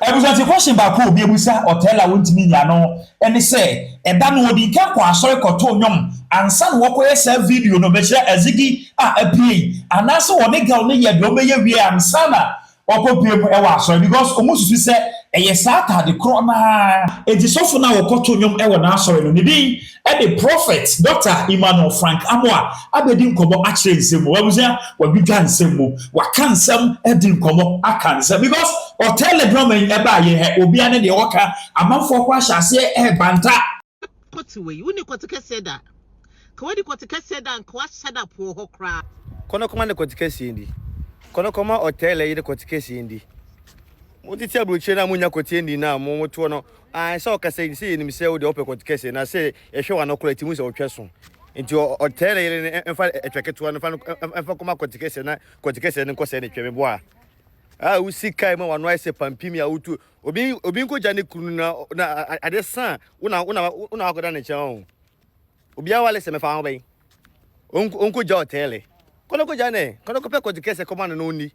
Ebusanti question ba ko obi ebusa Oteele wontimi nya no ene se eda no odi nka kwa asori koto nyom ansa no wokoye sa video no be kire Azigi apie anase woni gal ne ye do meye wie ansa na okopie mu e wa asori because omususu se eye sata de kro na enti sofo na wokoto nyom e wo na asori no ne din e the prophet Dr. Emmanuel Frank Amoa abedi nkomo a kire nsem wabusa wabidwa nsem mu wakansem e di nkomo akansem because Oteele drama eba ye he obi ane de woka amanfo kwa hyase e banta kotiwe woni kotika seda ka wadi kotika seda nka wa shada po ho kra kono koma ne kotika sindi kono koma Oteele yide kotika sindi mutiti abruche na munya kotie na mo moto no so okase se ni se wo de ope kotika se na se ehwe wa no kwalati mu se otweso nti Oteele yide emfa etweketo no fa koma kotika se na kotika se ne nkose ne tweme boa usika ma wano ise pampimi ya utu obi nko jane kunu na adesan una akoda ne chan obi awale se me fa hobai onko ja Oteele kono ko jane kono ko pe ko dikese koma no ni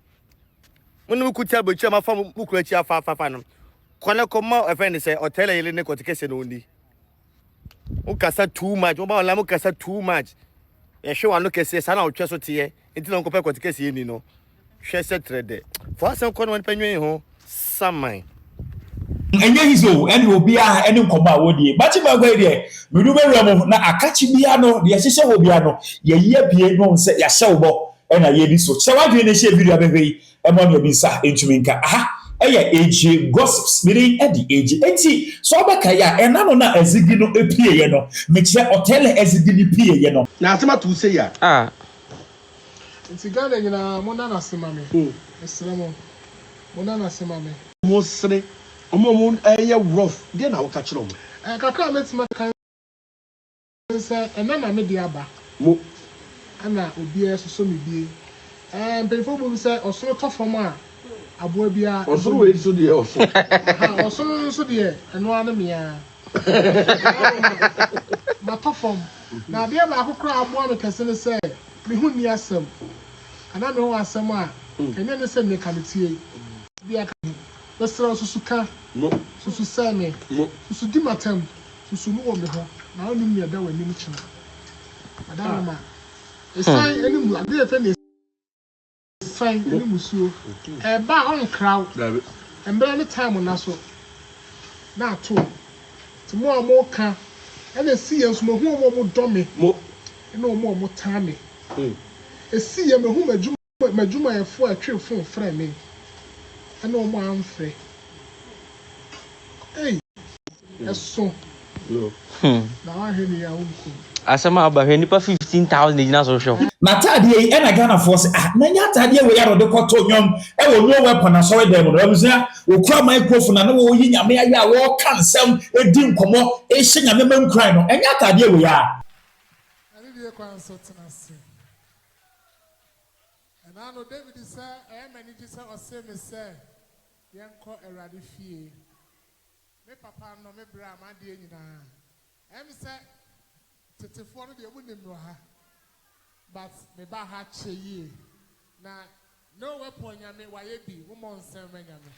munu ku tia bochi ma fa mu kura chi afa no kono ko ma efend se Oteele yele ne ko dikese no ni o kasa too much o ba wala mu kasa too much e hwe wano kese sa na otwe so tie enti no ko pe ko dikese ni no hwe se trede for some kono wan panwen ho saman enye hizo ene obi a ene nkoma wodie bachi magwa de medu bewura na akachi bia no de yehye obi ano ye bie no se ya hye wo ena ye bi so che wadwe ne hye video abehwe e mo no bi sa entumi nka eye age gossips miri e di age enti so obeka ya ena no na Azigi no epie ye no me kire Oteele Azigi ni pie ye no na atema tu se ya nti Ghana nyina mo na nasemame esremo mo na nasemame mo sre omo eye rough de na wo ka kire omo kakra metima kan se ena na me dia ba mo ana obi esoso me bie mpelifo bo se osoro tofom a abo bia osoro we so de osoro osoro so de eno ana me ya ma tofom na bia ba akokra abo me kese ne se me hu ni asem ana me ho asem a ene ne se me kanetie bia ka besra susuka mo susu same mo susu di matam susu no wo me ho na onu mi da wani mu chima adama ma esai eni mu ade efe ne esai eni musuo ba on crowd embele ne time na so na ato ti mo ka ene si yenso mo hu mo dome mo ene mo tame esi ye me hu majuma efo atwe fon frɛ me ene mo amfrɛ eso no na wa he ni ya unku asama abahwe nipa 15,000 ejina so hwe na tade e na Ghana force na nya tade e we ya de koto nyom e wo no weapon na so we dem no abusa okura microphone na wo yi nyame ya wo kan nsem edi nkomo e hye nyame mankran no enya tade e we ya ani de kwa so tenase na no David say many ji say o say me say yenko Erade fie me papa no me bra ma de nyina say tetefo no de mu nimro ha but me ba ha cheye na no weapon nyame waye bi wo mo nsem nyame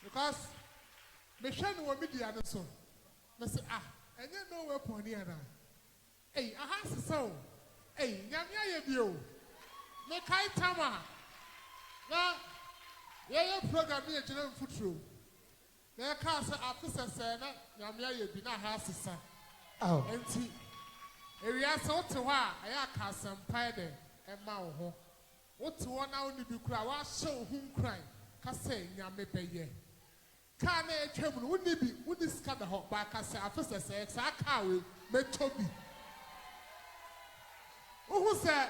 because me hwe no media no so me say enye no weapon ni ana aha so nyame aye bi o me kai tama na ye program ye jina mfuturo na ka se afisa se na nyame aye bi na ha sesa enti area so to ho a aya ka sampai de e ma wo ho wo to wo na oni bi kura wa hye wo hu kran ka se nyame beye ka na etwam no woni bi woni ska da ho ba ka se afisa se sa ka we metobi wo se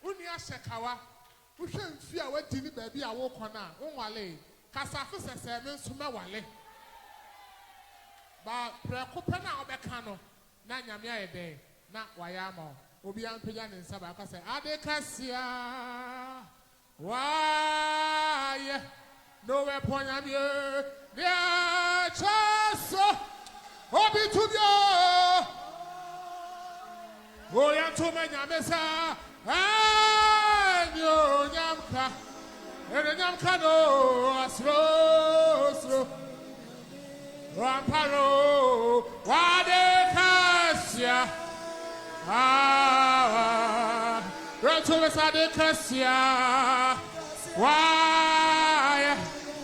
uni ashekawa wo hwe mfi a wadi ni ba bi a wo kona wo nwale ka sa afisa se me nso ma wale ba prekope na obeka no na nyame ayede na wayama obi anpeja ne nsa ba ka se adekasia waye no we ponyame ya chaso obi tubio o ya to me nyame sa anyo nyamka ere nyamka no asro Amparo, Wade Cassia, Retrovesade Cassia, why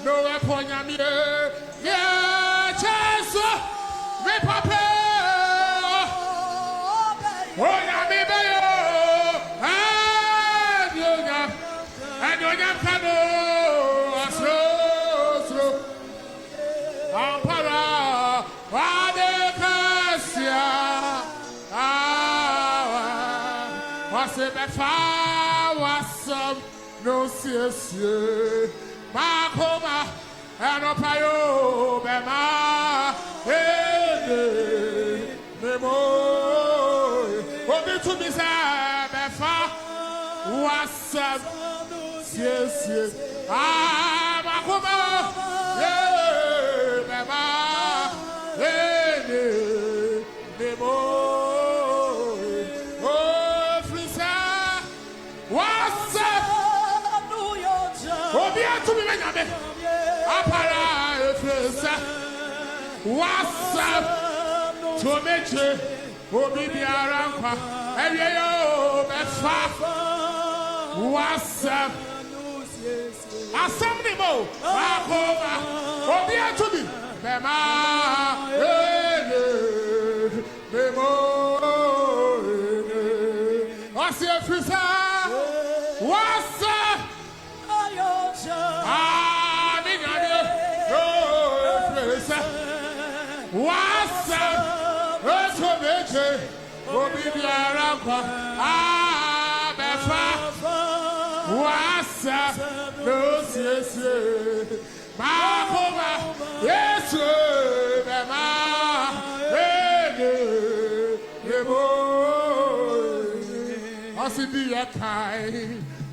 no weapon yamie, yeah, chance, me papa, oh, yami bayo, and you cano, slow, Ampara, Wade Cassia, was it no sincere, Macoma, and Opayo, Bema, Nemo, what did to be said, Befa, was yes, Macoma, Bema, Nemo, oh, Frisa, what's up? Obia to be many. Apara Frisa, what's up? To meche, Obi Biarampa, Eyo, Befa, what's up? Assembly Mo, Makoma, Obia to be Bema, Memo, what's your Frisa? What's up? What's up? What's up? Obi Biarampa, Befa. What's up? No, yes, Mahoma, yes, Bema, Osidia Kai,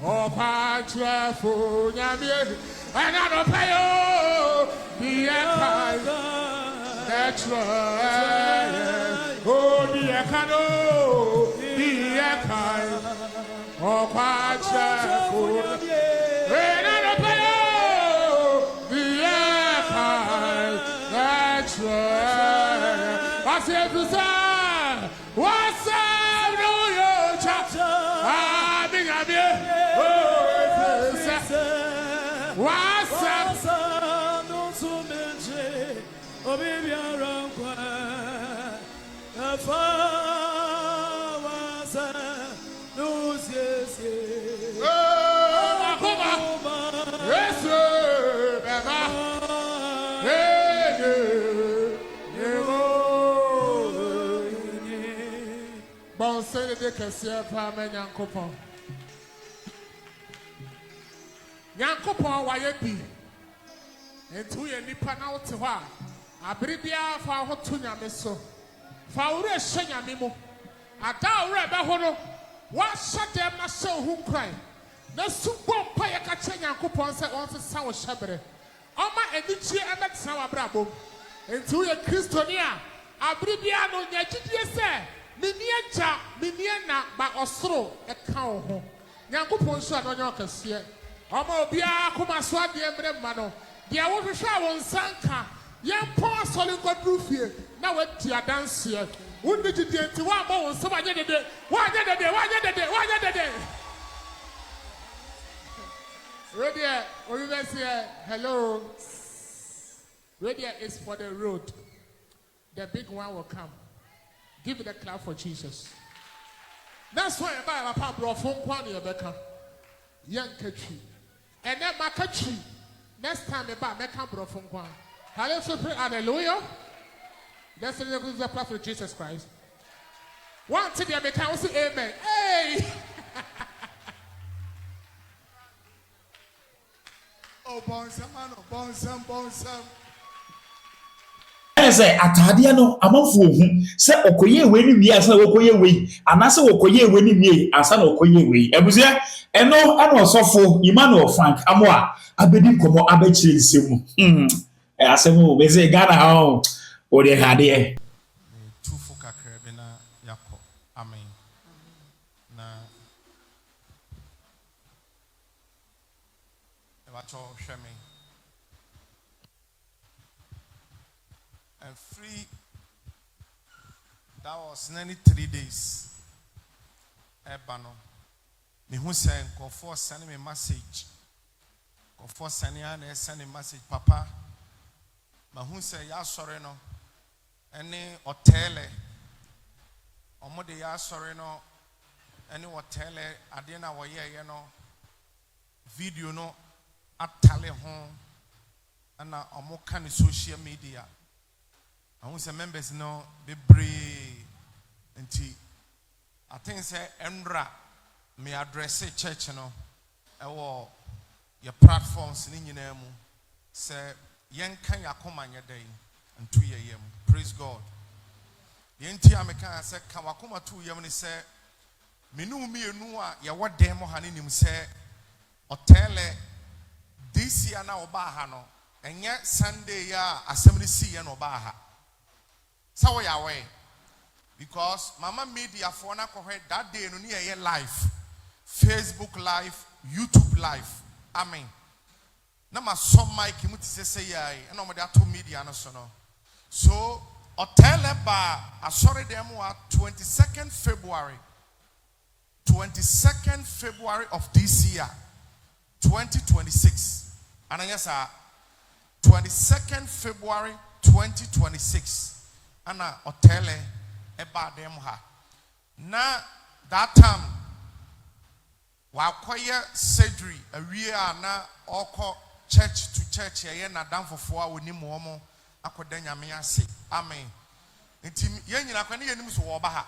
or Patra for Yami, and I don't pay the Kai. That's right. Oh, the Akano, the Akai, or Patra for and I don't pay the Akai. That's right. I said to say, what's up? No, your chapter. What's up? No, so much. Oh, baby, around Bon, say the Cassia Farmer Yankopon. Yankopon, why it be? And 2 years nipa na wote hɔ a abribia fa ho to nyame so fa wura hyɛ nyame mu ada wura bɛ ho no wa hyɛ dem na hyɛ ho nkran na subɔ mpa yɛ ka kyɛ Nyankopɔn sɛ on se sa wo hyɛbere ɔma anikyie ɛbɛtena wa brabom enti wo yɛ kristoni a abribia no nya gyidie sɛ meni agya meni na ba ɔsoro ɛka wo ho Nyankopɔn so a no nya ɔkɛseɛ ɔma obia koma so adeɛ mmerɛ ma no dia wo hwehwɛ won sanka yɛmpɔ asɔre nkɔduru fie na wati adanseɛ wonni gyidie nti woabɔ wo nsɛm anyɛ dede radio University, hello. Radio is for the road. The big one will come. Give it a clap for Jesus. That's why I buy a pump of phone quantity of Becca. Young country. And then my country. Next time I buy a camp of phone quantity. Hallelujah. That's the clap for Jesus Christ. One thing I make I say amen. Hey! Oh, bonsam. Say atadeɛ no amanfo ohu sɛ okoye we ni wie asa okoye we anase okoye we ni wie asa na okoye we abusua ɛno ɛna ɔsɔfo Emmanuel Frank amoa abedi nkomo abɛkyerɛ nsɛm asɛm o be say Ghana ha o de hadeɛ Tufo kakra bi na yakɔ amen na ebacho hwɛ me and free. That was nearly 3 days. Ebano. Me who send go for sending me message. Go for sending a message, Papa. Ma who say ya sorry no. Any Oteele. Omode ya sorry no. Any Oteele. Adina wa ye no. Video no. Atale home. And omo kind of social media. I want some members know be brave. I think say Emra me address a church no. Your platforms in your name. Say yen can ya come on your day and 2 a.m. Praise God. The NT American said Kawakuma 2 a.m. say Minu me nua ya what demo haninim say Oteele this year na obahano and yet Sunday ya assembly see and obaha. So we are away because Mama Media for na that day no near live, Facebook live, YouTube live. Amen. Na ma some mic mu say ya and no that two media no so no. So Oteele ba asori dem wa 22nd February. 22nd February of this year, 2026. And yes, sir, 22nd February 2026. Ana Oteele eba dem ha. Na that time wa kwaye surgery awie na oko church to church ye na damfofo a woni mo mo akoda nyame ase. Amen. Nti ye nyina kwani ye nim so wo ba ha.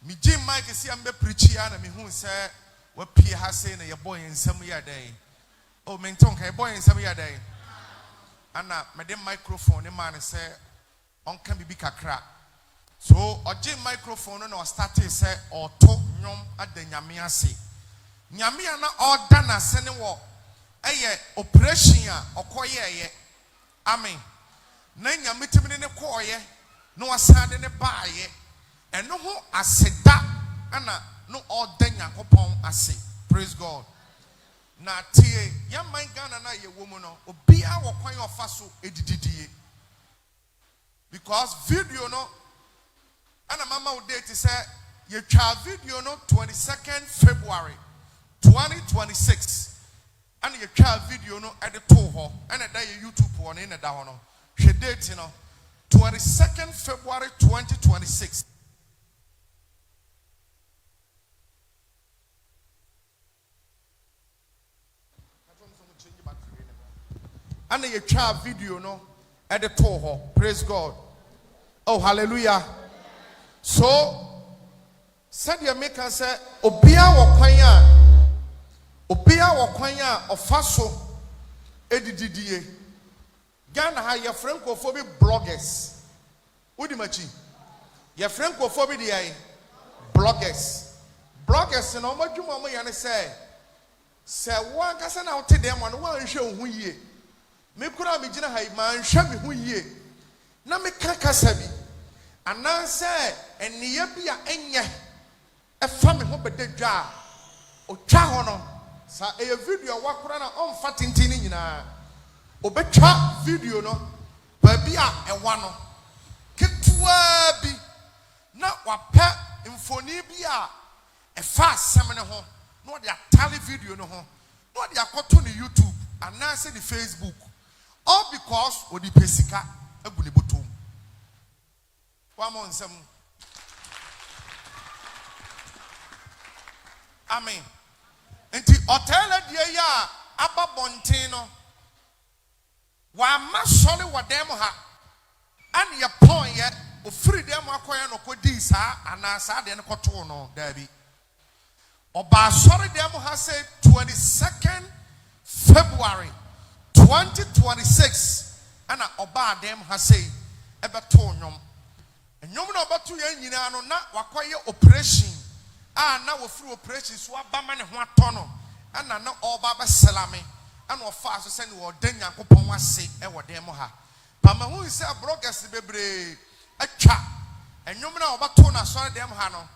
Mi jim Mike si ambe preach ya na mi hu se wa pie ha se na ye boy nsam ya dai. Oh menton ka ye boy nsam ya dai. Ana me de microphone man say on can be kakra. So oje microphone no started say oto nyom ade nyame ase. Nyame na order na se ne wo eye operation a okoye ye. Amen. Na nyame timine ne koye no asade ne baaye. Eno ho aseda ana no order Nyankopɔn ase. Praise God. Na tie ya man Ghana na ye wo mu no obi a wo kwan ofa so edididie. Because video no and mama would date say you try video no 22nd February 2026 and you try video no at the toho and a day YouTube on in a down no she date you know 22nd February 2026 and you try video no at the toho. Praise God. Oh, hallelujah. So, said your maker say, Obia wakwanya ofaso edididie. Ghana ha your francophobic bloggers. Udi machi. Your francophobic di bloggers. Bloggers no mo dwuma mo yane say one kasa na wote dem one hwe hu yie. Me kura me gina ha ma hwe me hu yie. Na me kasa bi ananse eniye bia enye efa me ho bedadwa otwa ho no sa e video wakora na onfa tintini nyina obetwa video no ba bia ewa no ketwa bi na wapɛ mfoni bia efa asɛm ne ho no de atale video no ho no de akoto ne YouTube ananse ne Facebook all because odi pesika agu ne botom. One more some. Amen. Enti Oteele die ya aba bontino. Wa ma sole wa dem ha. An ye pon ye o free dem akoye no kodi sa anasa de no koto no dabi. Oba sore dem ha say 22nd February 2026 ana oba dem ha say ebeto nyom. Nyom na obatu ye nyina no na wakoye operation na wo free operation so abama ne ho atono ana na oba ba selame ana ofa so se ne wo dan Nyankopɔn ase e wo dem ha pama hu se bloggers bebre atwa nyom na obato na so dem ha no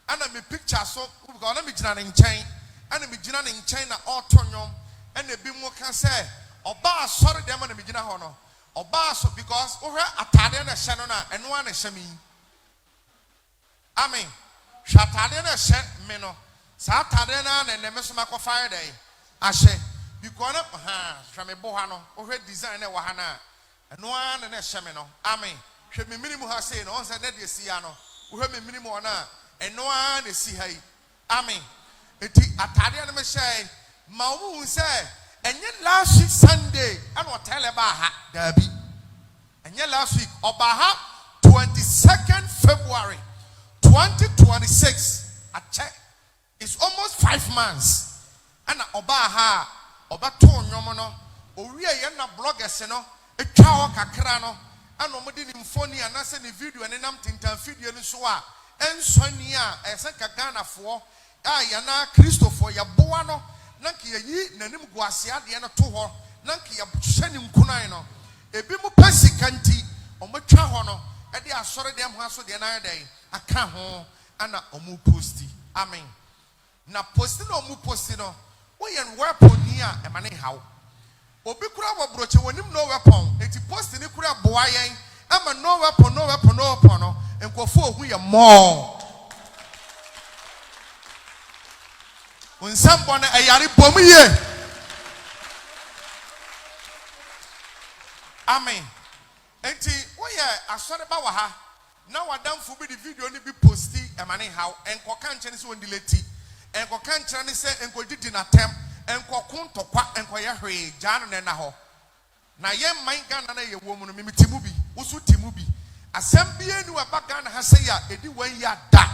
ana me picture so because na me gina ne nkyɛn ana me gina ne nkyɛn na ɔto nyom ana bi mu ka se oba asɔre dem na me gina ho no Obaso because over atade na hye no na eno ana hye me. Amen. Shatade na hye me no. Sa atade na na me so makofa dey. Ahye. Because na hwe me bo ha no. Over design na wa ha na. Eno ana na hye me no. Amen. Hwe me minimum ha say no on say na de si ya no. Hwe me minimum na eno ana si ha yi. Amen. Eti atade na me hye ma wo say enye last week Sunday and Oteele ba ha dabi enye last week oba 22nd February 2026 a check it's almost 5 months and oba ha oba to nyomo no owie ye na bloggers no etwa o kakra no and omodi ni mfoni anase ni video ne nam tintan video ni so a ensoni a ese kagana fo a ya na Christopher ya boa no nanki yi nanim guasia de no to ho nanki ya hyenim kunan no ebi mu pasikanti omotwa ho no e de asore dem ho aso de na den aka ho ana omu posti amen na posti no omu posti no wo ye weapon ni a e mane hawo obi kura wobroche wonim no weapon eti posti ni kura boa yen ama no weapon no enkofo ohu ye more unsambone ayari bomuye amen enti woye asore ba wa ha na wadamfo bi di video ni bi posti emane haw enkoka nche se wondileti enkoka nche ne se enkodidi na tem enkokun tokwa enkoye hwe janu ne na ho na ye man Ghana na ye wo mu no mimitimu bi usu timu bi asem bi enu aba Ghana ha se ya edi wan ya da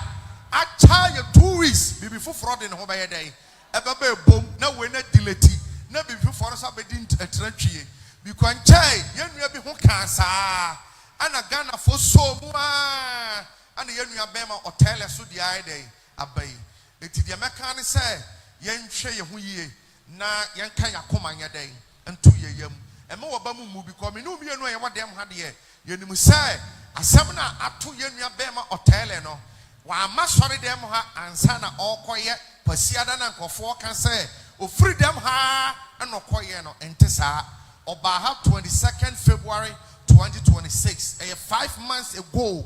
acha ye 2 weeks bibi foforo de ne ho baye dai ebebe bom na we na dileti na bibi foforo so abedi atratwie bi kwanchai ye nua bi ho kansa ana Ghana fo so mu ana ye nua be ma Oteele so di ai dai abai eti de meka ne se ye nhwe ye ho yie na ye nka yakoma nya dai ntu ye yam ema wo ba mu bi ko me no mienu ye wodem ha de ye nim se asem na ato ye nua be ma Oteele no wa ma sori dem ha ansa na okoye pasiada na nkofo kan se o free dem ha na okoye no ente saa oba ha 22nd February 2026 5 months ago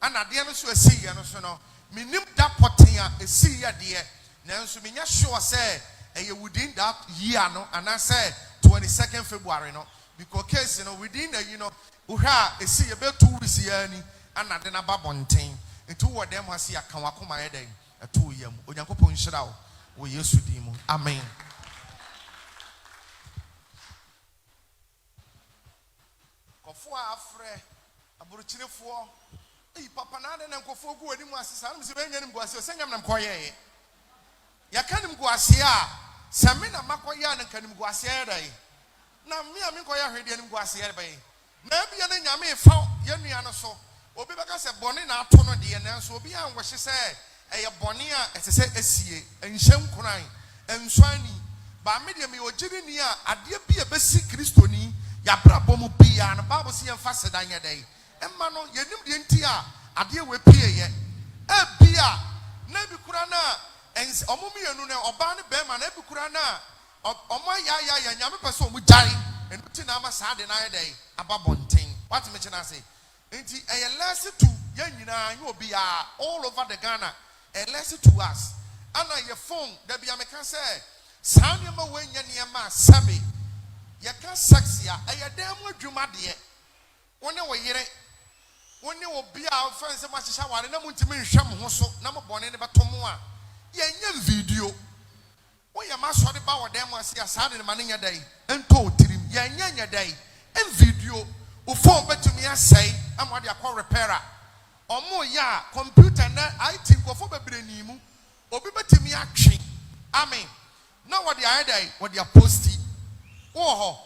and ade no so asi ye no so no minim da poten a asi ye de nanso menya sure say within that year no and I say 22nd February no because case you know within the uhra asi ye be 2 weeks ye ni and ade na babonten into what them was here can wakoma eden a 2 year onyankopon hyira wo Yesu din mu amen kofo afre aburuchirefo papa na de nkofo gu wani mu asesa no se benyanim gu ase senyam nam koye ya kanim gu ase a same na makoye an kanim gu ase dai na me am koye hwede anim gu ase dai na bia na nyame fa ye nua no so obi beka se bone na ato no de na so obi an wohye se eye bone a etese esie enhyem kuran enswani ba me de me ogiri ni a ade bi e besi kristoni ya brabo mu bia na bible se yemfa sedan ye dai emma no yenim de nti a ade we pie ye e bia na bi kura na omumi enu na oba ne be ma na bi kura na omo ya nyame pese omu jare enu ti na ma sa de na ye dai ababonten what me chena say enti a lesson to yanyina you be all over the Ghana a lesson to us ana your phone there be ameka say sanya ma wanya niema sabe yaka sexia ayadam adwuma de woni wo yire woni obi a fanse ma hihya ware na muntimi nhwam ho so na mo bone ne betomo a yenya video wo ya ma so de ba wo dem ase asade ne mane nya dai ento tirim yenya nya dai en video o phone betumi asai amade akọ repairer omo ya computer na IT nkofo bebre ni mu obi betumi atwe amen na what the idea what the posti oh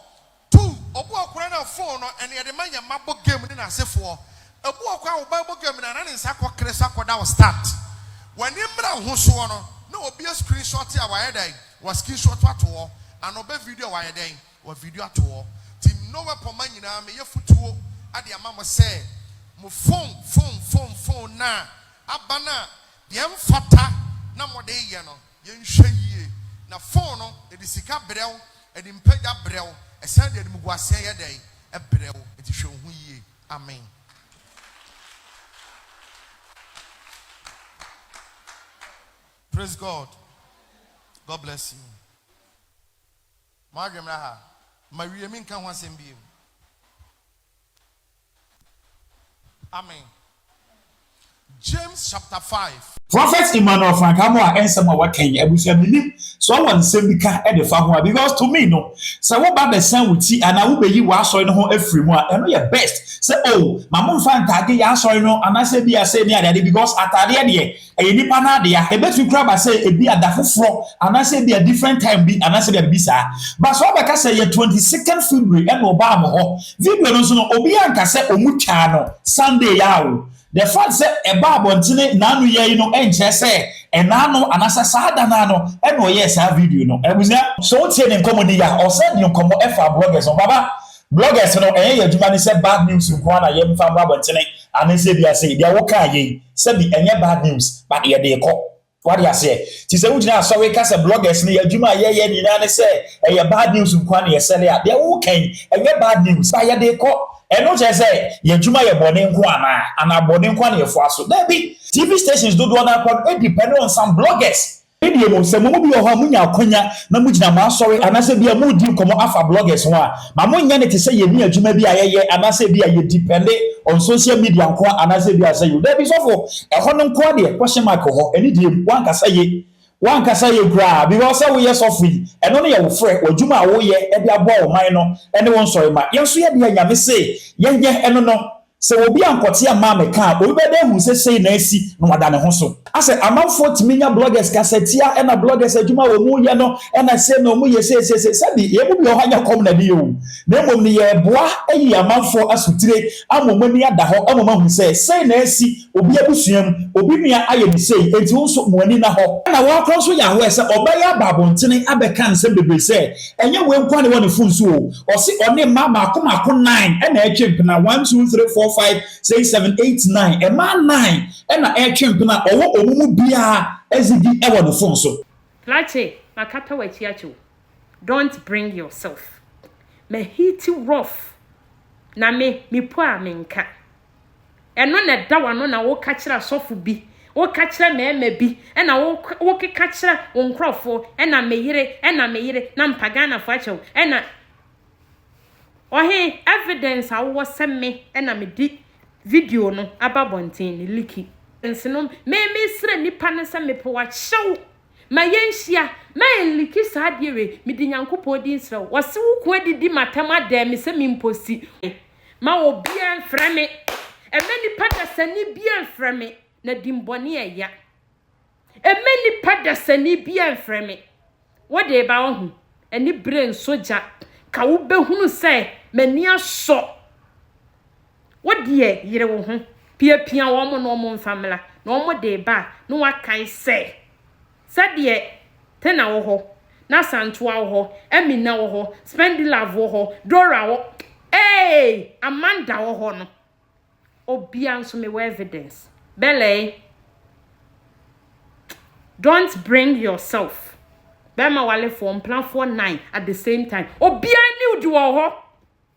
two obu akora na phone no ene ye de manya mabo game ni na asefo obu akwa wo ba game na na nsa akọ kresa akọ start when imra ho so no na obi a screenshot ya wa idea was screenshot ato and obi video wa idea wa video ato ti no weapon man nyina me ye futuo ade amamo say mo phone na abana de mfata na mo de ye no ye nhwe yie na phone no e de sika brew e de mpega brew e san de muguase ye dai ebrel enti hwe ho yie amen. Praise God. God bless you. Margaret Raha, Maria Minka wants him be. Amen. James chapter 5. Prophet Emmanuel Frankamo answer my what can you believe so one send at the family because to me no so what about the son with tea and I will be you are showing home every one and know your best say oh my mom fan tag ya sorry no and I say be I say near daddy because at the end a nipa na dia e bet you grab say e be a dafofro and I say be a different time be and I say be sir but so be say 22nd February and oba mo ho video no so no obi anka say omutwa no Sunday ya o. The fact say a babontine nanu ye no enche say enano anasa sada nano eno yes a video no ebusia so tie ne nkomo ni ya o say ne nkomo efa bloggers on baba bloggers no enye aduma ni say bad news nko na ye mfa babontine anese bia say dia wo ka ye say bi enye bad news but ye de ko what you say ti say ugina so we ka say bloggers ni aduma ye ni na ne say enye bad news nko na ye say dia wo kan enye bad news but ye de ko eno je say ye djuma ye bone nko ana bone nko na ye fo aso there be TV stations do na it depend on some bloggers video mo se mo bi ho amunya akonya na mu gina ma sorry anase bia mu di komo afa bloggers ho a ma mo nya ne te say ye bi adjuma bi ayeye anase bia ye depend on social media nko anase bia say you there be so for e ho no nko de question mark ho eni die wan ka say one can say you grab because we are so free and only your friend or Juma wo ye e bia bo man anyone sorry ma yen so ye de nyame say yen eno no se obi ankote ama me ka obi be dey hu say na asi no wada ne ho so ase amanfo timinya bloggers kasetia e na bloggers adwuma wo mu ye no e na say no mu ye say sabi ye mu bi o hanya kom na bi o na mom ni ye boa ayi amanfo asutire amomani ada ho amoma hu say na asi obi abusuam obi nua aye ni say enti wo so mo ani na ho na wo akro so ya ho say obaya babontene abeka nsem bebe say enye we nkwa ne woni fun so o si one mama akoma 9 e na etwempena 1 2 3 4 5 6 7 8 9 e ma 9 e na etwempena owo omumu bia Azigi e wo no fun so Plache makata wachiacho don't bring yourself me hit rough na me po amenka eno na da wano na wo ka kira sofu bi wo ka kira meme bi e na wo ka kira wonkrofo e na meyire na mpagana fo acho e na ohe evidence awo semme e na me di video no ababonten ni liki ensinom me sre nipa ne se me po wa hyew ma yenhia ma liki saadire me di nyankopɔ di nsre wo se wo ko adidi matama da me se me mposi ma obi enfre me emeni pada sani bia enfre me na dimboni eya emeni pada sani bia enfre me wo de ba wo hu eni brain soja ka wo behunu se mani aso wo de yire wo hu pia wo mo no mo mfamla no mo de ba no wakai se de tena wo ho na santoa wo ho emina wo ho spendila wo ho dora wo Amanda wo ho no obia nso me evidence bele don't bring yourself bema wale for plan for 9 at the same time obia ni udi wo ho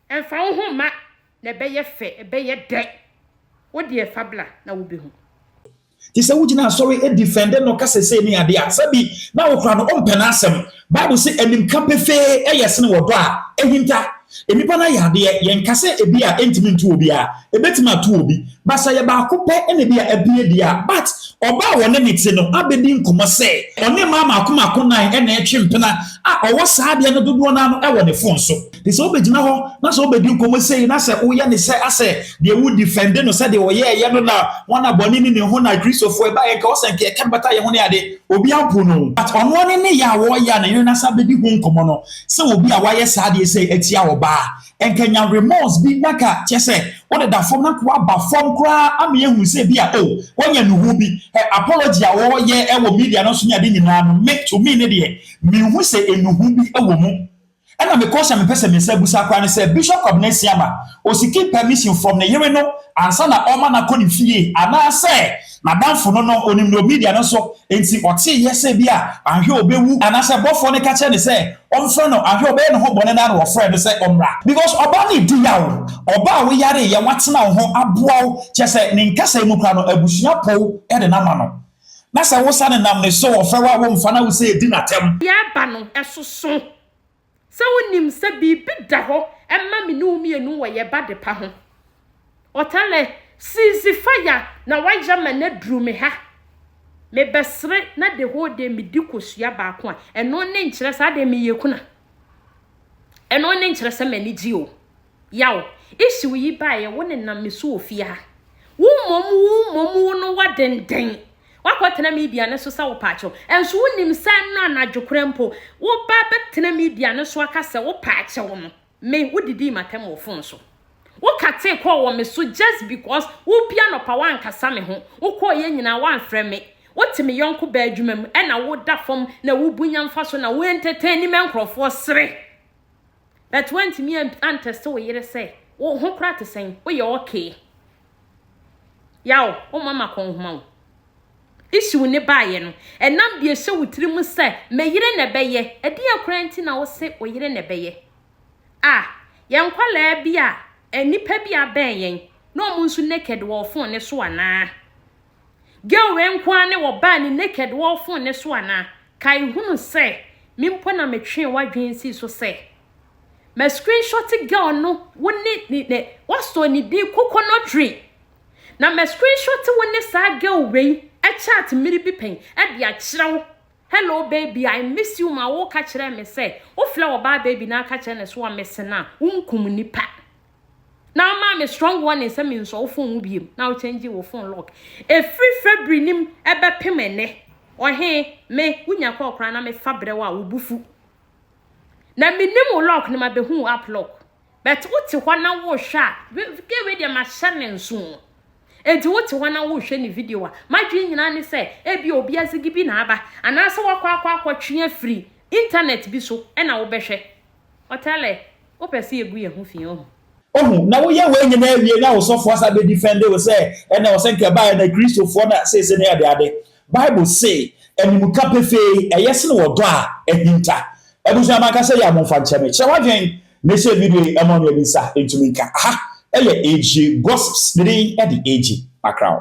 emfa wo ho ma na beye fe beye de wo de fabla na wo be hu ti se wugina sorry e defend no kasese ni ade asabi na wo kra no ompena asem bible say enim kapefe eyese ne wo do a ehinta enipa na yade yen kase ebi a entimi ntu obi a ebetima tu obi basa ye ba akopɛ ene bi a ebie dia but oba wo ne niti no abedi nkomo se one mama akoma konan ene etwempena a owo saade no dodo na no ewo ne fon so de se obegina ho na se obedi nkomo se na se wo ye ne se ase de wo defend no se de wo ye no na wana boni ni ne ho na Christopher e ba ye ka wo se nke bata ye ho ne ade obi ampo no but ono ne ya wo ya na ye na sa bedi ho nkomo no se obi a wa ye saade se etia wo ba enkanya remorse bi naka chese what da form na kwa ba form kra ame ehu se bi a wonya nuhu bi apology a wo ye media no so nya de nyina no make to me ne de me hu se enuhu bi ewo mu And I'm a caution me person me say busa kwa ne say Bishop Obnesiama o seeking permission from the yere no ansa na oma na koni fie ana say na danfo no no onim no media no so enti ote yese bia ahwe obewu ana say bofo ne ka che ne say omfra no ahwe obe ne ho bone na no friend say omra because oba ne di yawo oba we yare ye watena wo ho aboa che say ne nkasa mu kwa no abusua po e de na ma no na say wo sa ne nam ne so wo fra wo mfa na wo say di na tem ya ba no esoso se wonim se bibi da ho emma me no mienu wo ye ba de pa ho Oteele sisi fire na waja mane dru me ha me besre na de ho de me di kosua ba ko a eno ne nkire sa de me yekuna eno ne nkire sa mani gi o yawo isi wo yi ba ye wo ne na me so ofia ha wo mom no wa denden wakwatena media ne so sa wo paacho enso wonim sa na na dwokrempo wo ba betena media ne so aka se wo paacho no me wodidi matem wo fon so wo kate ko wo me so just because wo bia no pa wan kasa me ho wo ko ye nyina wan frɛ me wo timi yonko ba adwuma mu na wo da fam na wo bunya mfa so na wo entertain me nkrofo sere but when to me antest wo yere say wo ho kra te sen wo ye okay yawo wo mama kon homa wo issue ne baaye no enam bia hye wutiri se me yire ne beye edi akranti na wo se wo yire ne beye yen kwala bia enipa bia ben yen no mu nsu naked wo phone ne so ana girl we nkwa ne wo ba ne naked wo phone ne so ana kai hunu se mimpo na metwe wadwen si so se ma screenshot girl no wo ne wo so ni di coconut tree na ma screenshot wo ne sa girl we a chat miri bi pen e dia kirawo hello baby I miss you ma wo ka kire me say wo flower ba baby na ka kire ne so amese na unkum nipa na ma me strong one in say me so phone wo biem na wo change wo phone lock e free February nim e be pemene o he me wunya kwa okra na me fabre wa wo bufu na me nim wo lock na ma be hu up lock but uti ho na wo hwa ge we dia ma hye ne nso enti wote wana wo hwe ni video a madwe nyina ne se ebi obi Azigi bi na aba anase wakwa twe free internet bi so e na wo behwe Oteele wo pese egu ye hu fie o na wo ye we nyina awie na wo sofo asa be defend we say e na wo senke ba na Christopher na say na ade Bible say enimuka pefe eyese ne wodo a ehinta ebusu amaka say ya monfa ncheme che wadwen ne se video e mo me bisa entumi nka aha eye AG gossips the day at the AG background.